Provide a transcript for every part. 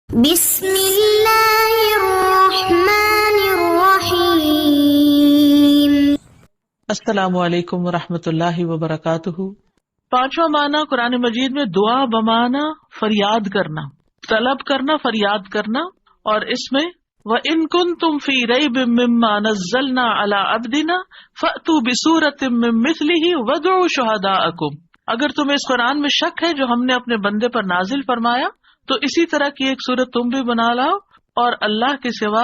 بسم اللہ الرحمن الرحیم۔ السلام علیکم ورحمۃ اللہ وبرکاتہ۔ پانچواں معنی قرآن مجید میں دعا بمعنی فریاد کرنا، طلب کرنا، فریاد کرنا، اور اس میں وَإِن كُنتُمْ فِي رَيْبٍ مِّمَّا نَزَّلْنَا عَلَىٰ عَبْدِنَا فَأْتُوا بِسُورَةٍ مِّن مِّثْلِهِ وَادْعُوا شُهَدَاءَكُمْ۔ اگر تمہیں اس قرآن میں شک ہے جو ہم نے اپنے بندے پر نازل فرمایا تو اسی طرح کی ایک سورت تم بھی بنا لاؤ اور اللہ کے سوا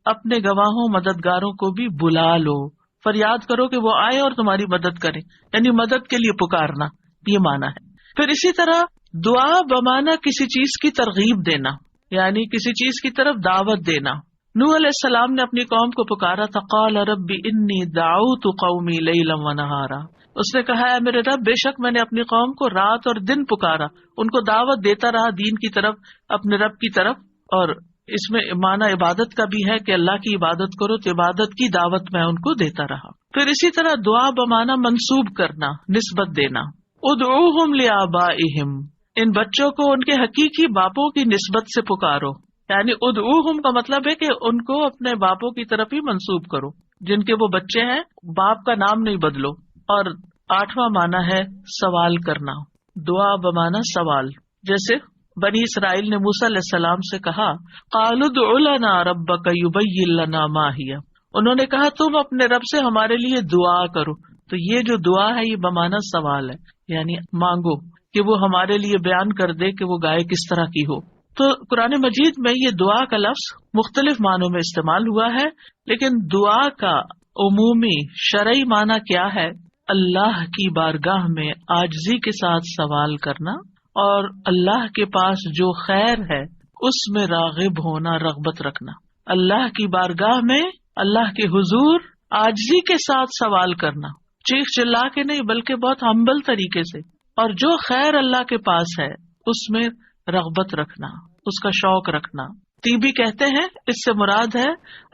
اپنے گواہوں مددگاروں کو بھی بلا لو، فریاد کرو کہ وہ آئے اور تمہاری مدد کرے، یعنی مدد کے لیے پکارنا، یہ معنی ہے۔ پھر اسی طرح دعا بمعنی کسی چیز کی ترغیب دینا، یعنی کسی چیز کی طرف دعوت دینا۔ نوح علیہ السلام نے اپنی قوم کو پکارا تھا، قال رب انی دعوت قومی لیلا ونہارا، اس نے کہا ہے میرے رب، بے شک میں نے اپنی قوم کو رات اور دن پکارا، ان کو دعوت دیتا رہا دین کی طرف، اپنے رب کی طرف۔ اور اس میں معنی عبادت کا بھی ہے کہ اللہ کی عبادت کرو، تو عبادت کی دعوت میں ان کو دیتا رہا۔ پھر اسی طرح دعا بمعنی منسوب کرنا، نسبت دینا۔ ادعوہم لآبائہم، ان بچوں کو ان کے حقیقی باپوں کی نسبت سے پکارو، یعنی ادعوہم کا مطلب ہے کہ ان کو اپنے باپوں کی طرف ہی منسوب کرو، جن کے وہ بچے ہیں باپ کا نام نہیں بدلو۔ اور آٹھواں معنی ہے سوال کرنا، دعا بمعنی سوال۔ جیسے بنی اسرائیل نے موسیٰ علیہ السلام سے کہا قالوا ادع لنا ربک یبین لنا ما ہی، انہوں نے کہا تم اپنے رب سے ہمارے لیے دعا کرو۔ تو یہ جو دعا ہے یہ بمعنی سوال ہے، یعنی مانگو کہ وہ ہمارے لیے بیان کر دے کہ وہ گائے کس طرح کی ہو۔ تو قرآن مجید میں یہ دعا کا لفظ مختلف معنوں میں استعمال ہوا ہے، لیکن دعا کا عمومی شرعی معنی کیا ہے؟ اللہ کی بارگاہ میں عاجزی کے ساتھ سوال کرنا اور اللہ کے پاس جو خیر ہے اس میں راغب ہونا، رغبت رکھنا۔ اللہ کی بارگاہ میں اللہ کے حضور عاجزی کے ساتھ سوال کرنا، چیخ چلا کے نہیں بلکہ بہت ہمبل طریقے سے، اور جو خیر اللہ کے پاس ہے اس میں رغبت رکھنا، اس کا شوق رکھنا۔ طیبی کہتے ہیں اس سے مراد ہے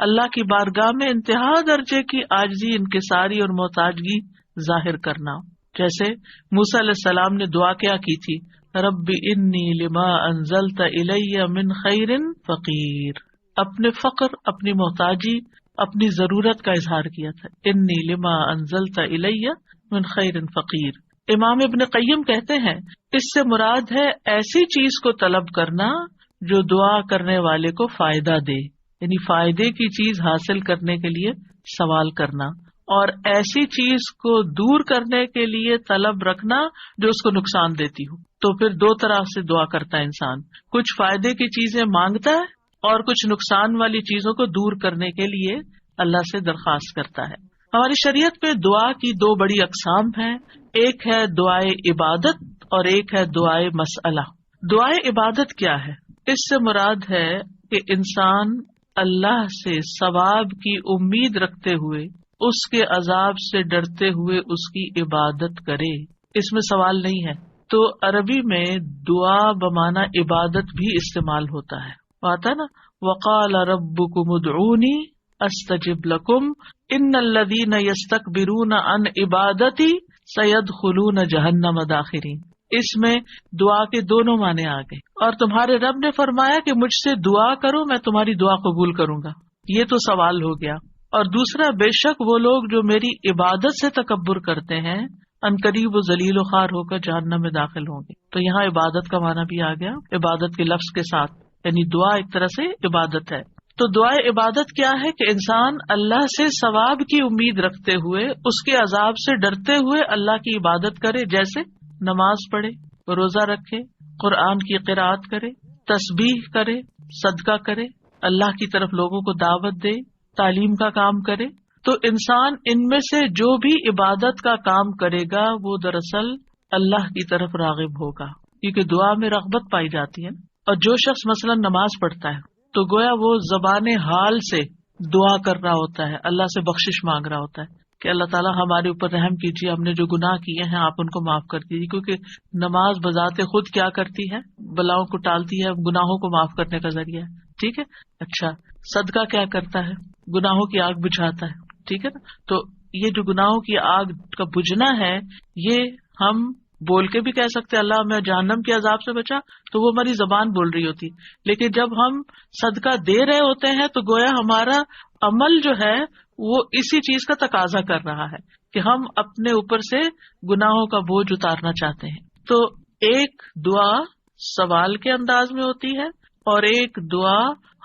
اللہ کی بارگاہ میں انتہا درجے کی عاجزی، انکساری اور محتاجگی ظاہر کرنا۔ جیسے موسیٰ علیہ السلام نے دعا کیا کی تھی، رب انی لما انزلت الی من خیر فقیر، اپنے فقر، اپنی محتاجی، اپنی ضرورت کا اظہار کیا تھا، انی لما انزلت الی من خیر فقیر۔ امام ابن قیم کہتے ہیں اس سے مراد ہے ایسی چیز کو طلب کرنا جو دعا کرنے والے کو فائدہ دے، یعنی فائدے کی چیز حاصل کرنے کے لیے سوال کرنا، اور ایسی چیز کو دور کرنے کے لیے طلب رکھنا جو اس کو نقصان دیتی ہو۔ تو پھر دو طرح سے دعا کرتا ہے انسان، کچھ فائدے کی چیزیں مانگتا ہے اور کچھ نقصان والی چیزوں کو دور کرنے کے لیے اللہ سے درخواست کرتا ہے۔ ہماری شریعت میں دعا کی دو بڑی اقسام ہیں، ایک ہے دعائے عبادت اور ایک ہے دعائے مسئلہ۔ دعائے عبادت کیا ہے؟ اس سے مراد ہے کہ انسان اللہ سے ثواب کی امید رکھتے ہوئے، اس کے عذاب سے ڈرتے ہوئے اس کی عبادت کرے، اس میں سوال نہیں ہے۔ تو عربی میں دعا بمعنی عبادت بھی استعمال ہوتا ہے، آتا نا وقال ربکم ادعونی استجب لکم ان الذین یستکبرون عن عبادتی سیدخلون جہنم داخرین۔ اس میں دعا کے دونوں معنی آ گئے، اور تمہارے رب نے فرمایا کہ مجھ سے دعا کرو میں تمہاری دعا قبول کروں گا، یہ تو سوال ہو گیا۔ اور دوسرا، بے شک وہ لوگ جو میری عبادت سے تکبر کرتے ہیں عنقریب و ذلیل و خوار ہو کر جہنم میں داخل ہوں گے۔ تو یہاں عبادت کا معنی بھی آ گیا، عبادت کے لفظ کے ساتھ، یعنی دعا ایک طرح سے عبادت ہے۔ تو دعائے عبادت کیا ہے کہ انسان اللہ سے ثواب کی امید رکھتے ہوئے، اس کے عذاب سے ڈرتے ہوئے اللہ کی عبادت کرے، جیسے نماز پڑھے، روزہ رکھے، قرآن کی قرأت کرے، تسبیح کرے، صدقہ کرے، اللہ کی طرف لوگوں کو دعوت دے، تعلیم کا کام کرے۔ تو انسان ان میں سے جو بھی عبادت کا کام کرے گا وہ دراصل اللہ کی طرف راغب ہوگا، کیونکہ دعا میں رغبت پائی جاتی ہے۔ اور جو شخص مثلا نماز پڑھتا ہے تو گویا وہ زبان حال سے دعا کر رہا ہوتا ہے، اللہ سے بخشش مانگ رہا ہوتا ہے کہ اللہ تعالیٰ ہمارے اوپر رحم کیجیے، ہم نے جو گناہ کیے ہیں آپ ان کو معاف کر دیجیے، کیونکہ نماز بذات خود کیا کرتی ہے؟ بلاؤں کو ٹالتی ہے، گناہوں کو معاف کرنے کا ذریعہ ہے، ٹھیک ہے۔ اچھا، صدقہ کیا کرتا ہے؟ گناہوں کی آگ بجھاتا ہے، ٹھیک ہے نا۔ تو یہ جو گناہوں کی آگ کا بجھنا ہے، یہ ہم بول کے بھی کہہ سکتے اللہ میں جہنم کے عذاب سے بچا، تو وہ ہماری زبان بول رہی ہوتی، لیکن جب ہم صدقہ دے رہے ہوتے ہیں تو گویا ہمارا عمل جو ہے وہ اسی چیز کا تقاضا کر رہا ہے کہ ہم اپنے اوپر سے گناہوں کا بوجھ اتارنا چاہتے ہیں۔ تو ایک دعا سوال کے انداز میں ہوتی ہے اور ایک دعا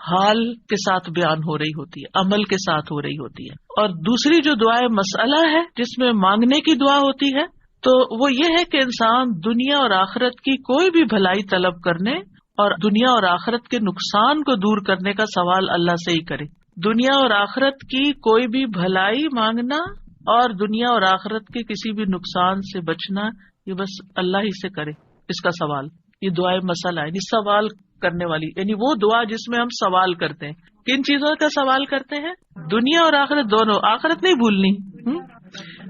حال کے ساتھ بیان ہو رہی ہوتی ہے، عمل کے ساتھ ہو رہی ہوتی ہے، اور دوسری جو دعائے مسئلہ ہے جس میں مانگنے کی دعا ہوتی ہے تو وہ یہ ہے کہ انسان دنیا اور آخرت کی کوئی بھی بھلائی طلب کرنے اور دنیا اور آخرت کے نقصان کو دور کرنے کا سوال اللہ سے ہی کرے۔ دنیا اور آخرت کی کوئی بھی بھلائی مانگنا اور دنیا اور آخرت کے کسی بھی نقصان سے بچنا یہ بس اللہ ہی سے کرے، اس کا سوال، یہ دعائے مسئلہ ہے، یعنی سوال کرنے والی، یعنی وہ دعا جس میں ہم سوال کرتے ہیں۔ کن چیزوں کا سوال کرتے ہیں؟ دنیا اور آخرت دونوں، آخرت نہیں بھولنی۔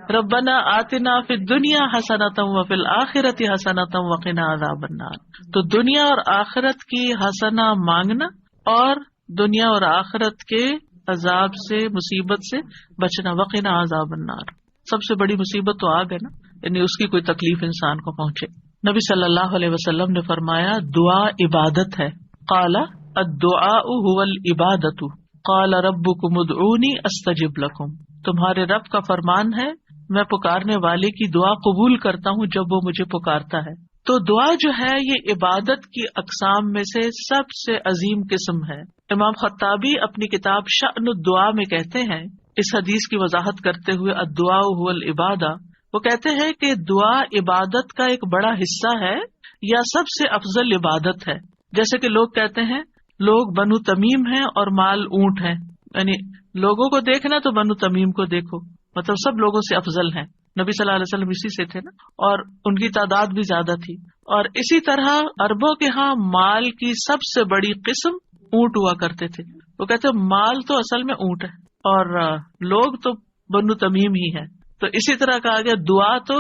ربنا آتنا فی الدنیا حسنۃ وفی الآخرۃ حسنۃ وقنا عذاب النار، تو دنیا اور آخرت کی حسنہ مانگنا اور دنیا اور آخرت کے عذاب سے، مصیبت سے بچنا، وقنا عذاب النار۔ سب سے بڑی مصیبت تو آگ ہے نا، یعنی اس کی کوئی تکلیف انسان کو پہنچے۔ نبی صلی اللہ علیہ وسلم نے فرمایا دعا عبادت ہے۔ قال الدعاء هو العبادۃ، قال ربکم ادعونی استجب لکم، تمہارے رب کا فرمان ہے میں پکارنے والے کی دعا قبول کرتا ہوں جب وہ مجھے پکارتا ہے۔ تو دعا جو ہے یہ عبادت کی اقسام میں سے سب سے عظیم قسم ہے۔ امام خطابی اپنی کتاب شأن الدعاء میں کہتے ہیں، اس حدیث کی وضاحت کرتے ہوئے الدعاء هو العبادہ، وہ کہتے ہیں کہ دعا عبادت کا ایک بڑا حصہ ہے یا سب سے افضل عبادت ہے۔ جیسے کہ لوگ کہتے ہیں لوگ بنو تمیم ہیں اور مال اونٹ ہیں، یعنی لوگوں کو دیکھنا تو بنو تمیم کو دیکھو، مطلب سب لوگوں سے افضل ہیں۔ نبی صلی اللہ علیہ وسلم اسی سے تھے نا، اور ان کی تعداد بھی زیادہ تھی۔ اور اسی طرح عربوں کے ہاں مال کی سب سے بڑی قسم اونٹ ہوا کرتے تھے۔ وہ کہتے مال تو اصل میں اونٹ ہے اور لوگ تو بنو تمیم ہی ہے۔ تو اسی طرح کہا گیا دعا تو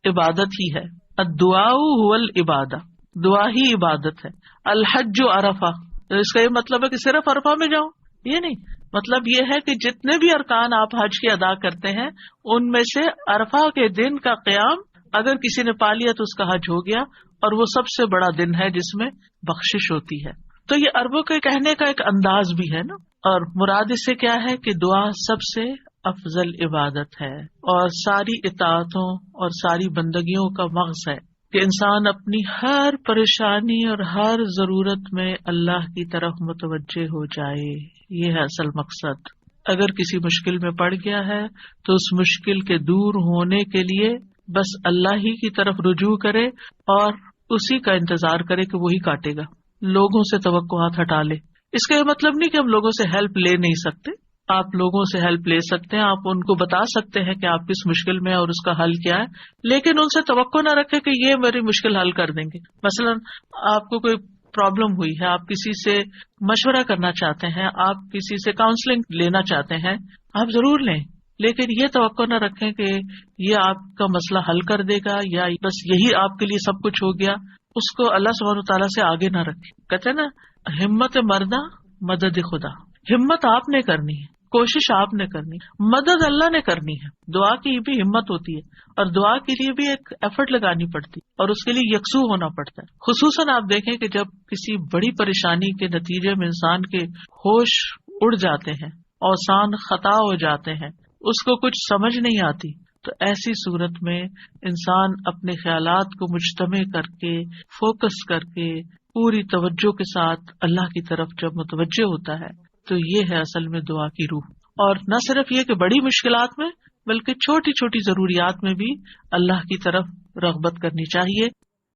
عبادت ہی ہے، الدعاء هو العبادہ، دعا ہی عبادت ہے۔ الحج عرفہ، اس کا یہ مطلب ہے کہ صرف عرفہ میں جاؤ، یہ نہیں، مطلب یہ ہے کہ جتنے بھی ارکان آپ حج کے ادا کرتے ہیں ان میں سے عرفہ کے دن کا قیام اگر کسی نے پا لیا تو اس کا حج ہو گیا، اور وہ سب سے بڑا دن ہے جس میں بخشش ہوتی ہے۔ تو یہ عربوں کے کہنے کا ایک انداز بھی ہے نا، اور مراد اس سے کیا ہے کہ دعا سب سے افضل عبادت ہے اور ساری اطاعتوں اور ساری بندگیوں کا مغز ہے کہ انسان اپنی ہر پریشانی اور ہر ضرورت میں اللہ کی طرف متوجہ ہو جائے، یہ ہے اصل مقصد۔ اگر کسی مشکل میں پڑ گیا ہے تو اس مشکل کے دور ہونے کے لیے بس اللہ ہی کی طرف رجوع کرے اور اسی کا انتظار کرے کہ وہی کاٹے گا، لوگوں سے توقعات ہٹا لے۔ اس کا یہ مطلب نہیں کہ ہم لوگوں سے ہیلپ لے نہیں سکتے، آپ لوگوں سے ہیلپ لے سکتے ہیں، آپ ان کو بتا سکتے ہیں کہ آپ کس مشکل میں ہیں اور اس کا حل کیا ہے، لیکن ان سے توقع نہ رکھے کہ یہ میری مشکل حل کر دیں گے۔ مثلا آپ کو کوئی پرابلم ہوئی ہے، آپ کسی سے مشورہ کرنا چاہتے ہیں، آپ کسی سے کاؤنسلنگ لینا چاہتے ہیں، آپ ضرور لیں، لیکن یہ توقع نہ رکھیں کہ یہ آپ کا مسئلہ حل کر دے گا یا بس یہی آپ کے لیے سب کچھ ہو گیا، اس کو اللہ سبحانہ وتعالیٰ سے آگے نہ رکھیں۔ کہتے ہیں نا ہمت مردہ مدد خدا، ہمت آپ نے کرنی ہے، کوشش آپ نے کرنی، مدد اللہ نے کرنی ہے۔ دعا کی بھی ہمت ہوتی ہے اور دعا کے لیے بھی ایک ایفرٹ لگانی پڑتی اور اس کے لیے یکسو ہونا پڑتا ہے۔ خصوصاً آپ دیکھیں کہ جب کسی بڑی پریشانی کے نتیجے میں انسان کے ہوش اڑ جاتے ہیں، اوسان خطا ہو جاتے ہیں، اس کو کچھ سمجھ نہیں آتی، تو ایسی صورت میں انسان اپنے خیالات کو مجتمع کر کے، فوکس کر کے، پوری توجہ کے ساتھ اللہ کی طرف جب متوجہ ہوتا ہے تو یہ ہے اصل میں دعا کی روح۔ اور نہ صرف یہ کہ بڑی مشکلات میں بلکہ چھوٹی چھوٹی ضروریات میں بھی اللہ کی طرف رغبت کرنی چاہیے۔